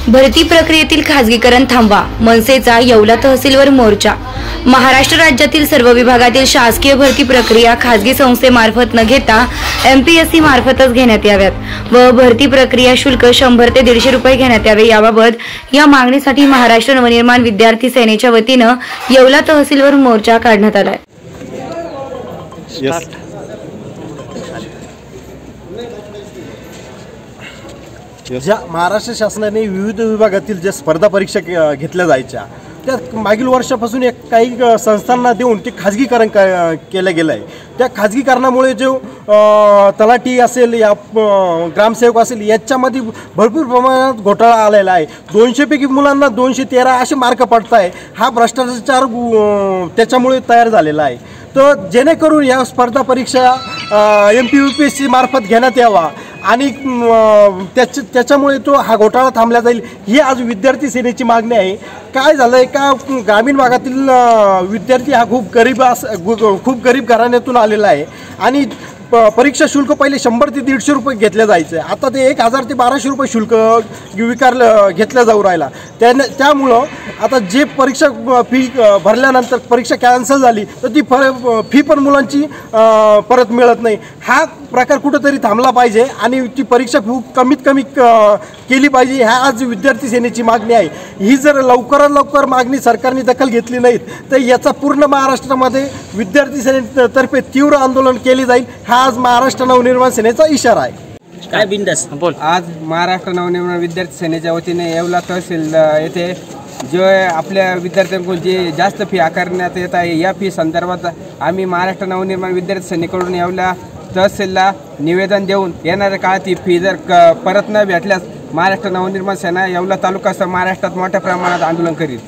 भरती प्रक्रियेतील खासगीकरण थांबवा, मनसेचा येवला तहसीलवर मोर्चा। महाराष्ट्र राज्यातील सर्व विभागातील शासकीय भरती प्रक्रिया खासगी संस्थेमार्फत न घेता एमपीएससी मार्फतच घेण्यात याव्यात व भरती प्रक्रिया शुल्क 100 ते 150 रुपये घेण्यात यावे। याबाबत या मागणीसाठी महाराष्ट्र नवनिर्माण विद्यार्थी सेनेच्या वतीने येवला तहसीलवर मोर्चा काढण्यात आला आहे। ज्या महाराष्ट्र शासनाने विविध विभागातील ज्या स्पर्धा परीक्षा घेतल्या जायच्या त्या मागील वर्षापासून काही संस्थांना देऊन ते खाजगीकरण केलं गेलं आहे। त्या खाजगीकरणामुळे जो तलाठी असेल या ग्रामसेवक असेल याच्यामध्ये भरपूर प्रमाणात घोटाळा आलेला आहे। 200 पैकी मुलांना 213 असे मार्क पडत आहे। हा भ्रष्टाचार त्याच्यामुळे तयार झालेला आहे। तर जेणेकरून या स्पर्धा परीक्षा MPUPSC मार्फत घेण्यात यावा आणि त्याच्यामुळे तो हा घोटाळा थांबला जाईल ही आज विद्यार्थी सेनेची मागणी आहे। काय झालं आहे का ग्रामीण भागातील विद्यार्थी हा खूप गरीब घराण्यातून आलेला आहे आणि परीक्षा शुल्क पहिले 100 ते 150 रुपये घेतले जायचे, आता ते 1000 ते 1200 रुपये शुल्क घेतलं जाऊ राहिला। त्यामुळं आता जे परीक्षा फी भरल्यानंतर परीक्षा कॅन्सल झाली तर ती फी पण मुलांची परत मिळत नाही। हा प्रकार कुठेतरी थांबला पाहिजे आणि ती परीक्षा कमीत कमी केली पाहिजे, ह्या आज विद्यार्थी सेनेची मागणी आहे। ही जर लवकरात लवकर मागणी सरकारने दखल घेतली नाही तर याचा पूर्ण महाराष्ट्रामध्ये विद्यार्थी सेनेतर्फे तीव्र आंदोलन केले जाईल, हा आज महाराष्ट्र नवनिर्माण सेनेचा इशारा आहे। काय बिंदास बोल। आज महाराष्ट्र नवनिर्माण विद्यार्थी सेनेच्या वतीने येवला तहसील येथे जो आपल्या विद्यार्थ्यांकडून जे जास्त फी आकारण्यात येत आहे या फी संदर्भात आम्ही महाराष्ट्र नवनिर्माण विद्यार्थी सेनेकडून येवला तहसीलला निवेदन देऊन येणाऱ्या काळात ही फी जर परत न भेटल्यास महाराष्ट्र नवनिर्माण सेना येवला तालुकासह महाराष्ट्रात मोठ्या प्रमाणात आंदोलन करील।